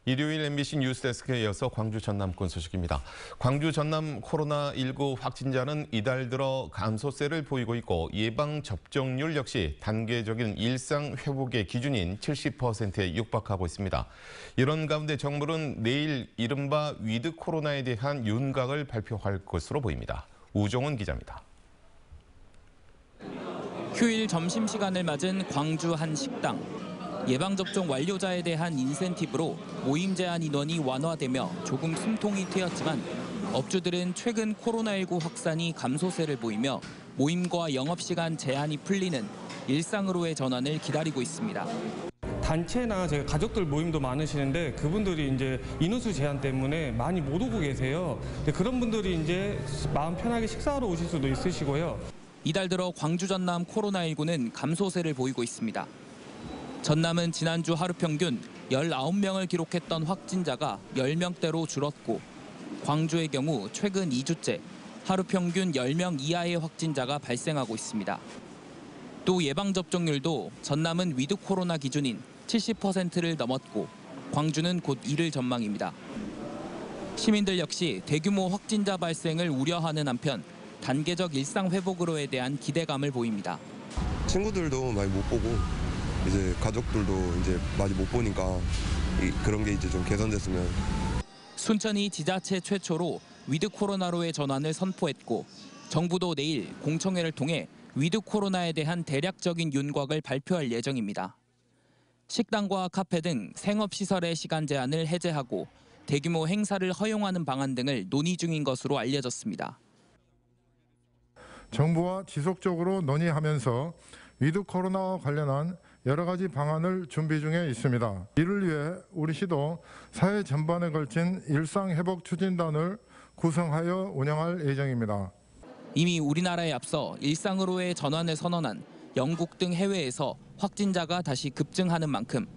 일요일 MBC 뉴스데스크에 이어서 광주 전남권 소식입니다. 광주 전남 코로나19 확진자는 이달 들어 감소세를 보이고 있고 예방접종률 역시 단계적인 일상 회복의 기준인 70%에 육박하고 있습니다. 이런 가운데 정부는 내일 이른바 위드 코로나에 대한 윤곽을 발표할 것으로 보입니다. 우종은 기자입니다. 휴일 점심시간을 맞은 광주 한 식당. 예방접종 완료자에 대한 인센티브로 모임 제한 인원이 완화되며 조금 숨통이 트였지만 업주들은 최근 코로나19 확산이 감소세를 보이며 모임과 영업시간 제한이 풀리는 일상으로의 전환을 기다리고 있습니다. 단체나 저희 가족들 모임도 많으시는데 그분들이 이제 인원수 제한 때문에 많이 못 오고 계세요. 그런 분들이 이제 마음 편하게 식사하러 오실 수도 있으시고요. 이달 들어 광주 전남 코로나19는 감소세를 보이고 있습니다. 전남은 지난주 하루 평균 19명을 기록했던 확진자가 10명대로 줄었고 광주의 경우 최근 2주째 하루 평균 10명 이하의 확진자가 발생하고 있습니다. 또 예방접종률도 전남은 위드 코로나 기준인 70%를 넘었고 광주는 곧 이를 전망입니다. 시민들 역시 대규모 확진자 발생을 우려하는 한편 단계적 일상 회복으로에 대한 기대감을 보입니다. 친구들도 많이 못 보고 이제 가족들도 이제 많이 못 보니까 그런 게 이제 좀 개선됐으면. 순천이 지자체 최초로 위드 코로나로의 전환을 선포했고 정부도 내일 공청회를 통해 위드 코로나에 대한 대략적인 윤곽을 발표할 예정입니다. 식당과 카페 등 생업시설의 시간 제한을 해제하고 대규모 행사를 허용하는 방안 등을 논의 중인 것으로 알려졌습니다. 정부와 지속적으로 논의하면서 위드 코로나와 관련한 여러 가지 방안을 준비 중에 있습니다. 이를 위해 우리 시도 사회 전반에 걸친 일상회복 추진단을 구성하여 운영할 예정입니다. 이미 우리나라에 앞서 일상으로의 전환을 선언한 영국 등 해외에서 확진자가 다시 급증하는 만큼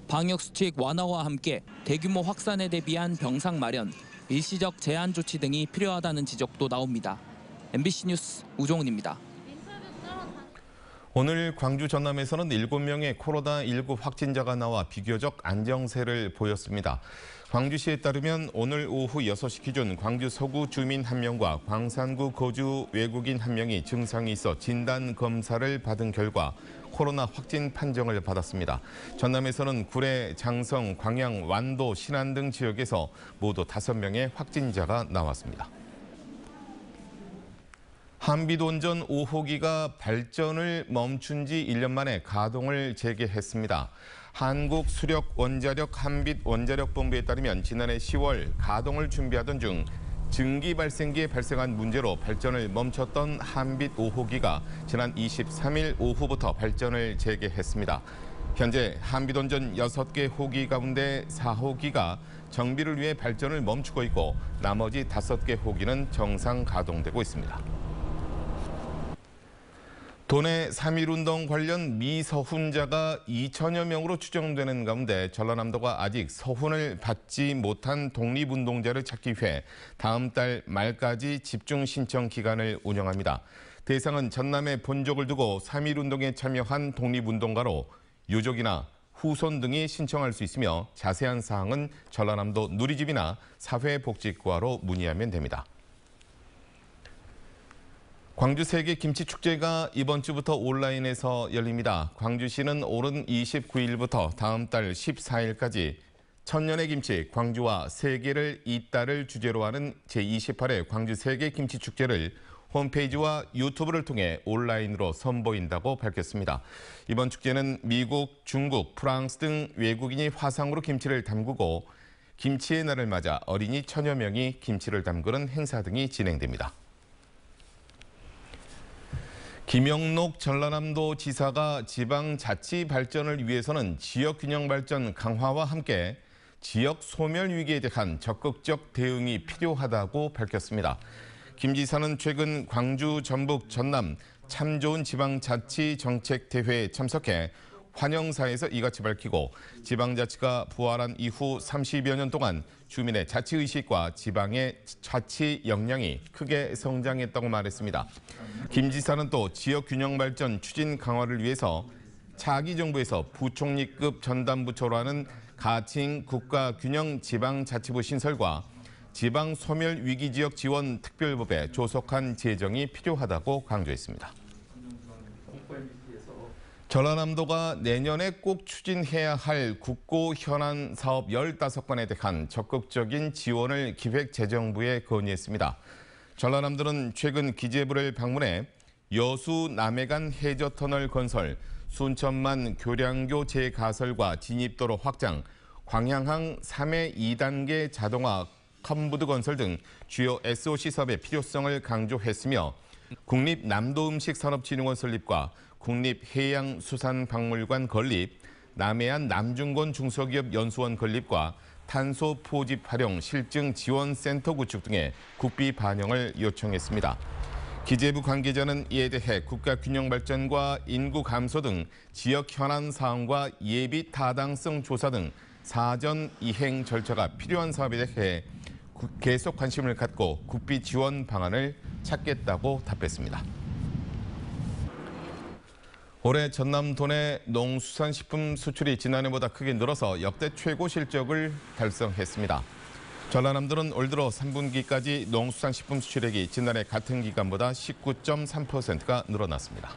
방역수칙 완화와 함께 대규모 확산에 대비한 병상 마련, 일시적 제한 조치 등이 필요하다는 지적도 나옵니다. MBC 뉴스 우종훈입니다. 오늘 광주 전남에서는 7명의 코로나19 확진자가 나와 비교적 안정세를 보였습니다. 광주시에 따르면 오늘 오후 6시 기준 광주 서구 주민 1명과 광산구 거주 외국인 1명이 증상이 있어 진단검사를 받은 결과 코로나 확진 판정을 받았습니다. 전남에서는 구례, 장성, 광양, 완도, 신안 등 지역에서 모두 5명의 확진자가 나왔습니다. 한빛원전 5호기가 발전을 멈춘 지 1년 만에 가동을 재개했습니다. 한국수력원자력 한빛원자력본부에 따르면 지난해 10월 가동을 준비하던 중 증기 발생기에 발생한 문제로 발전을 멈췄던 한빛 5호기가 지난 23일 오후부터 발전을 재개했습니다. 현재 한빛원전 6개 호기 가운데 4호기가 정비를 위해 발전을 멈추고 있고 나머지 5개 호기는 정상 가동되고 있습니다. 도내 3.1운동 관련 미서훈자가 2천여 명으로 추정되는 가운데 전라남도가 아직 서훈을 받지 못한 독립운동자를 찾기 위해 다음 달 말까지 집중 신청 기간을 운영합니다. 대상은 전남에 본적을 두고 3.1운동에 참여한 독립운동가로 유족이나 후손 등이 신청할 수 있으며 자세한 사항은 전라남도 누리집이나 사회복지과로 문의하면 됩니다. 광주 세계김치축제가 이번 주부터 온라인에서 열립니다. 광주시는 오는 29일부터 다음 달 14일까지 천년의 김치 광주와 세계를 잇따를 주제로 하는 제28회 광주 세계김치축제를 홈페이지와 유튜브를 통해 온라인으로 선보인다고 밝혔습니다. 이번 축제는 미국, 중국, 프랑스 등 외국인이 화상으로 김치를 담그고 김치의 날을 맞아 어린이 천여 명이 김치를 담그는 행사 등이 진행됩니다. 김영록 전라남도 지사가 지방자치 발전을 위해서는 지역균형 발전 강화와 함께 지역 소멸 위기에 대한 적극적 대응이 필요하다고 밝혔습니다. 김 지사는 최근 광주, 전북, 전남 참 좋은 지방자치 정책대회에 참석해 환영사에서 이같이 밝히고 지방자치가 부활한 이후 30여 년 동안 주민의 자치의식과 지방의 자치 역량이 크게 성장했다고 말했습니다. 김 지사는 또 지역균형발전 추진 강화를 위해서 차기 정부에서 부총리급 전담부처로 하는 가칭 국가균형지방자치부 신설과 지방소멸위기지역 지원 특별법에 조속한 제정이 필요하다고 강조했습니다. 전라남도가 내년에 꼭 추진해야 할 국고 현안 사업 15건에 대한 적극적인 지원을 기획재정부에 건의했습니다. 전라남도는 최근 기재부를 방문해 여수 남해간 해저터널 건설, 순천만 교량교 재가설과 진입도로 확장, 광양항 3회 2단계 자동화 컴부드 건설 등 주요 SOC 사업의 필요성을 강조했으며 국립남도음식산업진흥원 설립과 국립해양수산박물관 건립, 남해안 남중권 중소기업 연수원 건립과 탄소 포집 활용 실증 지원센터 구축 등의 국비 반영을 요청했습니다. 기재부 관계자는 이에 대해 국가균형발전과 인구 감소 등 지역 현안 사항과 예비 타당성 조사 등 사전 이행 절차가 필요한 사업에 대해 계속 관심을 갖고 국비 지원 방안을 찾겠다고 답했습니다. 올해 전남도 내 농수산식품 수출이 지난해보다 크게 늘어서 역대 최고 실적을 달성했습니다. 전라남도는 올 들어 3분기까지 농수산식품 수출액이 지난해 같은 기간보다 19.3%가 늘어났습니다.